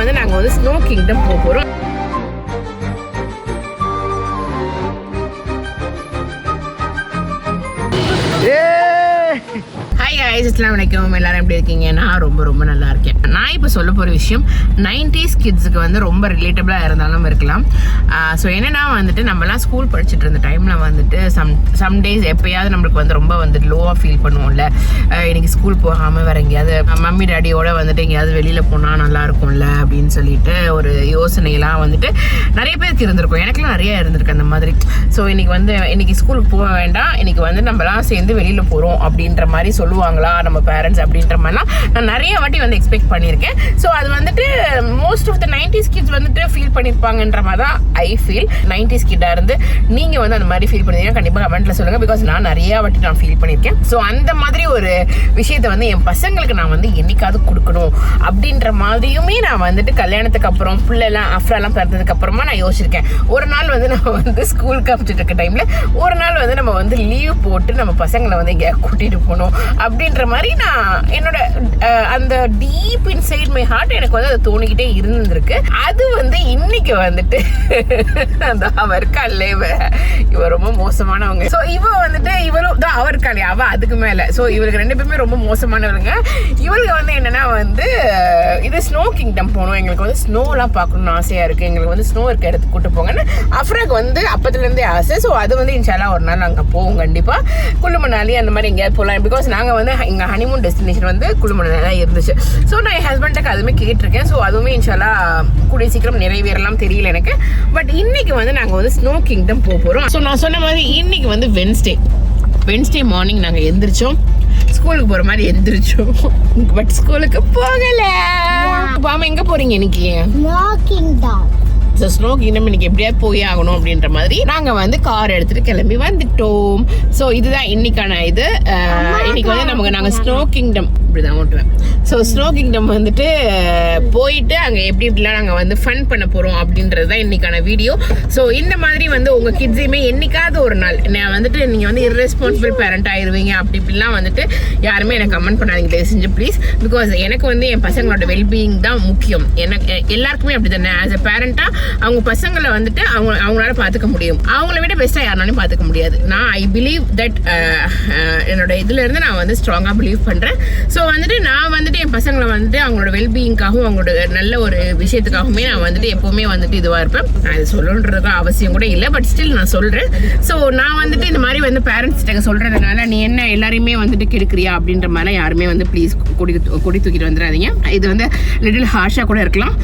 வந்து நாங்கள் வந்து ஸ்னோ கிங்டம் போக போகிறோம். ஹாய் கைஸ், அஸ்ஸலாமு அலைக்கும். எல்லாரும் எப்படி இருக்கீங்க? நான் ரொம்ப ரொம்ப நல்லா இருக்கேன். நான் இப்போ சொல்ல போகிற விஷயம் 90s கிட்ஸுக்கு வந்து ரொம்ப ரிலேட்டபிளாக இருந்தாலும் இருக்கலாம். ஸோ என்னென்னா வந்துட்டு நம்மலாம் ஸ்கூல் படிச்சுட்டு இருந்த டைமில் வந்துட்டு சம் டேஸ் எப்போயாவது நம்மளுக்கு வந்து ரொம்ப வந்துட்டு லோவாக ஃபீல் பண்ணுவோம்ல. இன்னைக்கு ஸ்கூல் போகாமல் வேறு எங்கேயாவது மம்மி டேடியோட வந்துட்டு எங்கேயாவது வெளியில் போனால் நல்லா இருக்கும்ல அப்படின்னு சொல்லிட்டு ஒரு யோசனையெல்லாம் வந்துட்டு நிறைய பேருக்கு இருந்திருக்கும். எனக்குலாம் நிறைய இருந்திருக்கு அந்த மாதிரி. ஸோ இன்னைக்கு ஸ்கூலுக்கு போக வேண்டாம், இன்னைக்கு வந்து நம்மலாம் சேர்ந்து வெளியில் போகிறோம் அப்படின்ற மாதிரி சொல்லுவாங்களா நம்ம பேரண்ட்ஸ் அப்படின்ற மாதிரிலாம் நான் நிறைய வாட்டி வந்து எக்ஸ்பெக்ட் பண்ணியிருக்கேன். ஸோ அது வந்துட்டு most of the 90s kids வந்துட்டு ஃபீல் பண்ணியிருப்பாங்கன்ற மாதிரி தான் ஐ ஃபீல். 90s கிட்டாக இருந்து நீங்கள் வந்து அந்த மாதிரி ஃபீல் பண்ணியிருக்கீங்க கண்டிப்பாக கமெண்ட்டில் சொல்லுங்கள். பிகாஸ் நான் நிறைய வாட்டி நான் ஃபீல் பண்ணியிருக்கேன். ஸோ அந்த மாதிரி ஒரு விஷயத்தை வந்து என் பசங்களுக்கு நான் வந்து என்னைக்காவது கொடுக்கணும் அப்படின்ற மாதிரியுமே நான் வந்துட்டு கல்யாணத்துக்கு அப்புறம் பிள்ளைலாம் அஃப்ராலாம் பிறந்ததுக்கு அப்புறமா நான் யோசிச்சிருக்கேன். ஒரு நாள் வந்து நம்ம வந்து ஸ்கூலுக்கு அனுப்பிச்சிட்டு இருக்க டைமில் ஒரு நாள் வந்து நம்ம வந்து லீவ் போட்டு நம்ம பசங்களை வந்து எங்கேயா கூட்டிகிட்டு போகணும் அப்படின்ற மாதிரி நான் என்னோட அந்த டீப் இன்சைட் மை ஹார்ட் எனக்கு வந்து அது தோணிக்கிட்டே இருந்திருக்கு. அது வந்து இன்னைக்கு வந்துட்டு அந்த அவர் காலே இவ ரொம்ப மோசமானவங்க. ஸோ இவரும் தான் அவர் காலே அவ அதுக்கு மேல. ஸோ இவருக்கு ரெண்டு பேருமே ரொம்ப மோசமானவங்க. இவருக்கு வந்து என்னன்னா வந்து இது ஸ்னோ கிங்டம் போகணும், எங்களுக்கு வந்து ஸ்னோலாம் பார்க்கணும்னு ஆசையா இருக்கு, எங்களுக்கு வந்து ஸ்னோ இருக்க இடத்துக்கு கூட்டு போங்கன்னு அஃப்ராக்கு வந்து அப்பத்துலேருந்தே ஆசை. ஸோ அது வந்து இன்ஷால்லா ஒரு நாள் நாங்கள் போவோம் கண்டிப்பா. குளு மணாலி அந்த மாதிரி எங்கேயாவது போகலாம். பிகாஸ் நாங்கள் வந்து எங்கள் ஹனிமூன் டெஸ்டினேஷன் வந்து குளு மணாலி தான் இருந்துச்சு. ஸோ நான் என் ஹஸ்பண்ட்டுக்கு அதுவுமே கேட்டிருக்கேன். ஸோ அதுவுமே இன்ஷால்லா கூடிய சீக்கிரம் நிறைவேறலாம் தெரியல எனக்கு. பட் இன்னைக்கு வந்து நாங்கள் வந்து ஸ்னோ கிங்டம் போக போகிறோம். ஸோ நான் சொன்ன மாதிரி இன்னைக்கு வந்து வென்ஸ்டே மார்னிங் நாங்கள் எந்திரிச்சோம், ஸ்கூலுக்கு போகிற மாதிரி எந்திரிச்சோம். பட் ஸ்கூலுக்கு போகலை. பாமா எங்கே போகிறீங்க இன்னைக்கு? ஸ்னோ கிங்டம் இன்னைக்கு எப்படியாவது போய் ஆகணும் அப்படின்ற மாதிரி நாங்க வந்து கார் எடுத்துட்டு கிளம்பி வந்துட்டோம். ஸோ இதுதான் இன்னைக்கான இது. இன்னைக்கு வந்து நாங்க ஸ்னோ கிங்டம் இப்படிதான் ஓட்டுவேன். ஸோ ஸ்னோ கிங்டம் வந்துட்டு போயிட்டு அங்கே எப்படிலாம் நாங்கள் வந்து ஃபன் பண்ண போகிறோம் அப்படின்றது தான் இன்னைக்கான வீடியோ. ஸோ இந்த மாதிரி வந்து உங்கள் கிட்ஸையுமே என்னைக்காவது ஒரு நாள் நான் வந்துட்டு நீங்கள் வந்து இர்ரெஸ்பான்சிபிள் பேரண்ட் ஆயிடுவீங்க அப்படி இப்படிலாம் வந்துட்டு யாருமே எனக்கு கமெண்ட் பண்ணாதீங்க தயவு செஞ்சு ப்ளீஸ். பிகாஸ் எனக்கு வந்து என் பசங்களோட வெல்பீயிங் தான் முக்கியம். எனக்கு எல்லாருக்குமே அப்படி தானே. ஆஸ் அ பேரண்டாக அவங்க பசங்களை வந்துட்டு அவங்களால பார்த்துக்க முடியும், அவங்கள விட பெஸ்ட்டாக யாருனாலும் பார்த்துக்க முடியாது. நான் ஐ பிலீவ் தட் என்னோட இதுலேருந்து நான் வந்து ஸ்ட்ராங்காக பிலீவ் பண்ணுறேன். ஸோ வந்துட்டு நான் வந்துட்டு என் பசங்களை வந்துட்டு அவங்களோட வெல்பீயிங்காகவும் அவங்களோட நல்ல ஒரு விஷயத்துக்காகவுமே நான் வந்துட்டு எப்போவுமே வந்துட்டு இதுவாக இருப்பேன். நான் இது சொல்லணுன்றதுக்கு அவசியம் கூட இல்லை, பட் ஸ்டில் நான் சொல்கிறேன். ஸோ நான் வந்துட்டு இந்த மாதிரி வந்து பேரண்ட்ஸ்கிட்ட சொல்கிறதுனால நீ என்ன எல்லாரையுமே வந்துட்டு கெடுக்கிறியா அப்படின்ற மாதிரி யாருமே வந்து ப்ளீஸ் கொடி தூக்கிட்டு வந்துடாதீங்க. இது வந்து லிட்டில் ஹார்ஷாக கூட இருக்கலாம்.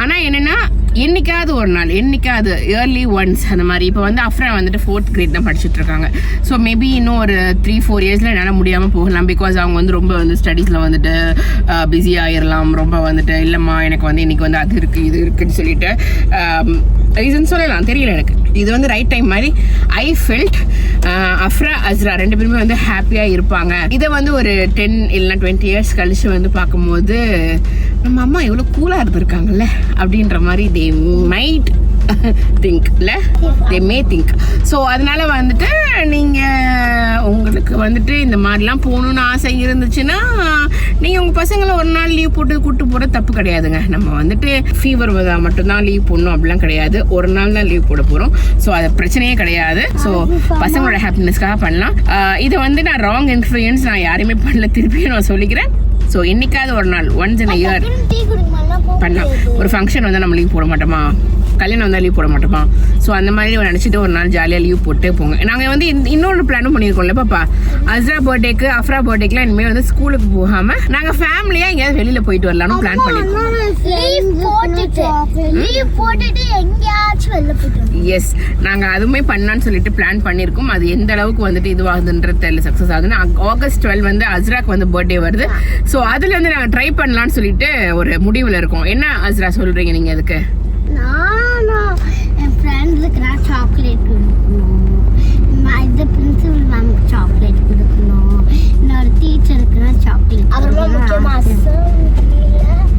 ஆனால் என்னென்னா என்னைக்காவது ஒரு நாள், என்னைக்காவது இயர்லி ஒன்ஸ் அந்த மாதிரி. இப்போ வந்து அஃப்ரா வந்துட்டு 4th grade தான் படிச்சுட்டு இருக்காங்க. ஸோ மேபி இன்னும் ஒரு 3-4 இயர்ஸில் என்னால் முடியாமல் போகலாம். பிகாஸ் அவங்க வந்து ரொம்ப வந்து ஸ்டடீஸில் வந்துட்டு பிஸி ஆகிடலாம். ரொம்ப வந்துட்டு இல்லைம்மா எனக்கு வந்து இன்னைக்கு வந்து அது இருக்குது இது இருக்குதுன்னு சொல்லிட்டு ரீசன் சொல்லலாம், தெரியல எனக்கு. இது வந்து ரைட் டைம் மாதிரி ஐ ஃபெல்ட். அஃப்ரா அஸ்ரா ரெண்டு பேருமே வந்து ஹாப்பியாக இருப்பாங்க. இதை வந்து ஒரு 10 இல்லைனா 20 இயர்ஸ் கழிச்சு வந்து பார்க்கும்போது நம்ம அம்மா எவ்வளோ கூலாக இருந்திருக்காங்கல்ல அப்படின்ற மாதிரி they might think இல்லை, they may think. ஸோ அதனால வந்துட்டு நீங்கள் உங்களுக்கு வந்துட்டு இந்த மாதிரிலாம் போகணுன்னு ஆசை இருந்துச்சுன்னா நீங்கள் உங்கள் பசங்களை ஒரு நாள் லீவ் போட்டு கூப்பிட்டு போகிற தப்பு கிடையாதுங்க. நம்ம வந்துட்டு ஃபீவர் வந்தால் மட்டும்தான் லீவ் போடணும் அப்படிலாம் கிடையாது. ஒரு நாள் தான் லீவ் போட போகிறோம். ஸோ அது பிரச்சனையே கிடையாது. ஸோ பசங்களோட ஹாப்பினஸ்க்காக பண்ணலாம். இதை வந்து நான் ராங் இன்ஃப்ளூயன்ஸ் நான் யாரையுமே பண்ணல, திருப்பியும் நான் சொல்லிக்கிறேன். ஸோ என்னைக்காவது ஒரு நாள் ஒன்ஸ் இன் இயர் பண்ணலாம். ஒரு ஃபங்க்ஷன் வந்தால் நம்ம லீவ் போட மாட்டோமா, கல்யாணம் வந்தால் லீவ் போட மாட்டோமா? ஸோ அந்த மாதிரி நினச்சிட்டு ஒரு நாள் ஜாலியாக லீவ் போட்டு போங்க. நாங்கள் வந்து இன்னொரு பிளானும் பண்ணியிருக்கோம்ல பாப்பா, அஸ்ரா பர்த்டேக்கு அஃப்ரா பர்த்டேக்குலாம் இனிமேல் வந்து ஸ்கூலுக்கு போகாமல் நாங்கள் ஃபேமிலியாக எங்கேயாவது வெளியில் போயிட்டு வரலாம்னு பிளான் பண்ணியிருக்கோம். எஸ், நாங்கள் அதுவுமே பண்ணலான்னு சொல்லிட்டு பிளான் பண்ணியிருக்கோம். அது எந்த அளவுக்கு வந்துட்டு இதுவாகுதுன்றது தெரியல, சக்ஸஸ் ஆகுதுன்னு. ஆகஸ்ட் 12 வந்து அஸ்ராக்கு வந்து பர்த்டே வருது. ஸோ அதுலேருந்து நாங்கள் ட்ரை பண்ணலான்னு சொல்லிட்டு ஒரு முடிவில் இருக்கோம். என்ன அஸ்ரா சொல்கிறீங்க நீங்கள் அதுக்கு? என் ஃப்ரெண்ட்ஸுக்கு நான் சாக்லேட் கொடுக்கணும், இது பிரின்சிபல் மேம்க்கு சாக்லேட் கொடுக்கணும், இன்னொரு டீச்சருக்கு நான் சாக்லேட். அப்புறமா முக்கியமாக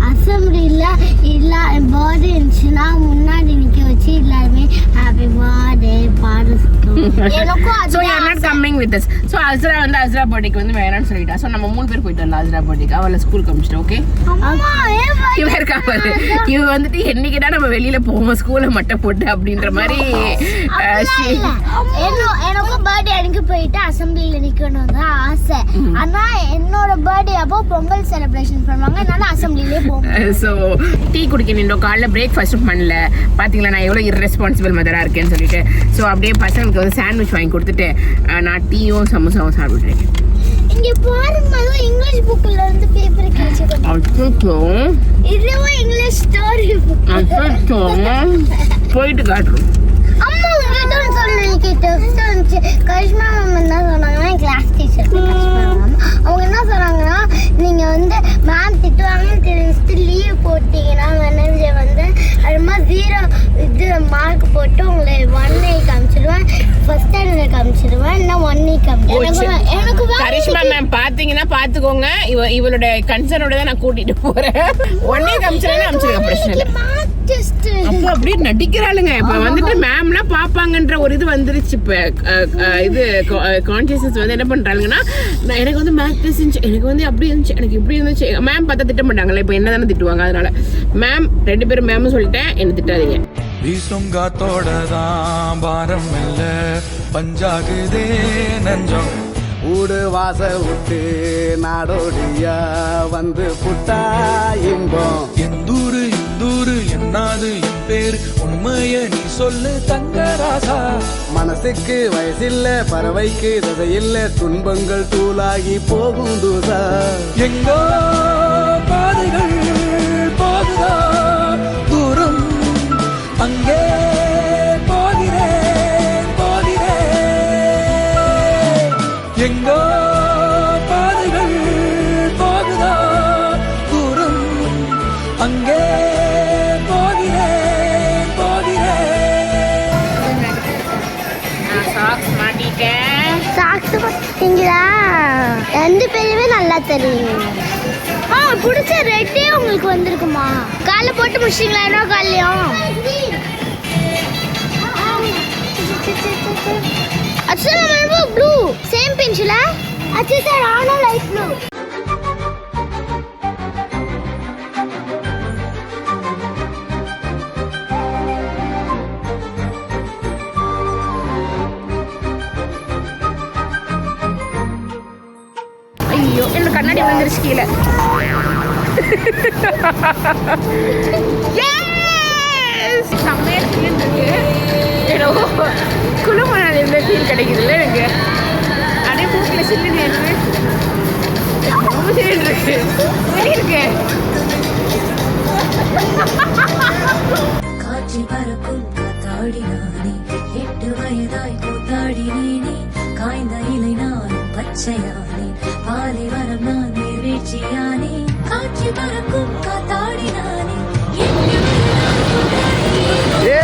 அசம்பிளியில் இல்லை என் பர்த்டே இருந்துச்சுன்னா நான் முன்னாடி நிக்க வச்சு எல்லாருமே ஹாப்பி பர்த்டே பாடு. எனக்கும் So you are not coming with us. So Azra வந்து Azra பர்த்டேக்கு வந்து வேணாம்னு சொல்லிட்டா. So நம்ம 3 பேர் போயிட்டு வரலாம் Azra பர்த்டேக்கு. அவளை ஸ்கூல் கமிச்சிட்டு ஓகே. இவ இருக்கா பாரு. இவ வந்துட்டு என்னைக்குடா நம்ம வெளியில போவோம் ஸ்கூலை மட்டை போட்டு அப்படின்ற மாதிரி எனக்கும் பர்த்டே அன்னைக்கு போயிட்டு அசம்பிளில நிக்கணும் தான் ஆசை. ஆனா என்னோட பர்த்டே அப்போ பொங்கல் செலிப்ரேஷன் பண்ணுவாங்க, அதனால அசம்பிளிலே போவோம். ஸோ டீ குடிக்க நின்றோம், காலைல பிரேக்ஃபாஸ்ட்டும் பண்ணல. பார்த்தீங்களா நான் எவ்வளோ இர்ரெஸ்பான்சிபிள் மதராக இருக்கேன்னு சொல்லிட்டு. ஸோ அப்படியே பசங்களுக்கு வந்து சாண்ட்விச் வாங்கி கொடுத்துட்டு நான் டீயும் சமோசாவும் சாப்பிட்டுருக்கேன். இங்க பாருங்க இங்கிலீஷ் புக்ல இருந்து பேப்பர் கிழிச்சிருக்கோம். இதுவும் இங்கிலீஷ் ஸ்டோரி புக். போயிட்டு காட்டுறோம். அம்மா உங்ககிட்ட சொல்லிட்டு கரிஷ்மா மேம் என்ன சொன்னாங்கன்னா கிளாஸ் டீச்சர் கரிஷ்மா மேம் அவங்க என்ன சொன்னாங்கன்னா நீங்க வந்து மேம் திட்டுவாங்கன்னு தெரிஞ்சுட்டு லீவ் போட்டீங்கன்னா மேனேஜர் வந்து அதுமா 0 இது மார்க் போட்டு உங்களை 1A காமிச்சிடுவேன், ஃபர்ஸ்ட் ஸ்டாண்டர்ட்ல காமிச்சிடுவேன், இன்னும் 1A காமிச்சிடுவேன். எனக்கு கரிஷ்மா மேம் பாத்தீங்கன்னா பாத்துக்கோங்க, இவளோட கன்சர்னோட தான் நான் கூட்டிட்டு போறேன். 1A காமிச்சிடுறேன், காமிச்சிருக்க பிரச்சனை இல்லை. அப்போ அப்படியே நடிக்கிறாளுங்க. இப்ப வந்துட்டு மேம்லாம் பாப்பாங்கன்ற ஒரு இது வந்துருச்சு. இப்ப இது கான்சியஸ்னஸ் வந்து என்ன பண்றாங்கன்னா எனக்கு வந்து மேத் இருந்துச்சு, எனக்கு வந்து அப்படி இருந்துச்சு, எனக்கு இப்படி இருந்துச்சு. மேம் பார்த்தா திட்ட மாட்டாங்களே, இப்ப என்னதானே திட்டுவாங்க. அதனால மேம் 2 பேரும் மேம் சொல்லிட்டேன், என்ன திட்டாதீங்க. வீசும் காத்தோடதான் பாரம் இல்ல பஞ்சாகுதே நஞ்சம் ஊடு வாச விட்டு நாடோடியா வந்து புட்டா இன்பம் எந்தூரு இந்தூரு என்னாது என் பேர் உண்மைய நீ சொல்லு தங்கராசா மனசுக்கு வயசில்ல பறவைக்கு தசையில்ல துன்பங்கள் தூளாகி போகும் தூசா எங்கோ பாதைகள் போகுதா தூரம் அங்கே போகிறேன் எங்கோ பாதைகள் போகுதா தூரம் அங்கே போகிறேன் சாக்ஸ் மாட்டிட்டேன். சாக்ஸ் பார்த்தீங்களா 2 பேருமே நல்லா தெரியும். பிடிச்ச ரெட்டே உங்களுக்கு வந்திருக்குமா? காலை போட்டு முடிச்சிங்களா? என்ன காலையும் அச்சா நம்ம ப்ளூ சேம் பென்சிலா அச்சா சார் ஆனா லைட் ப்ளூ. ஐயோ என்ன கண்ணாடி வந்துருச்சு கீழே. செம்மையா இருக்கு. ஏதோ குளுமணால் இருந்த ஃபீல் கிடைக்குதுல்ல எனக்கு. அப்படியே மூக்கில் சில்லுன்னு இருக்கு, ரொம்ப சில்லுன்னு இருக்கு. எப்படி இருக்கு? காட்சி பறக்கும் காத்தாடி நானே 8 வயதாய் கூத்தாடி நீனே காய்ந்த இலை நான் பச்சையானே பாலை வரம் நான் நீர்வீழ்ச்சியானே காட்சி பறக்கும் காத்தாடி நானே 8 வயதாய் கூத்தாடி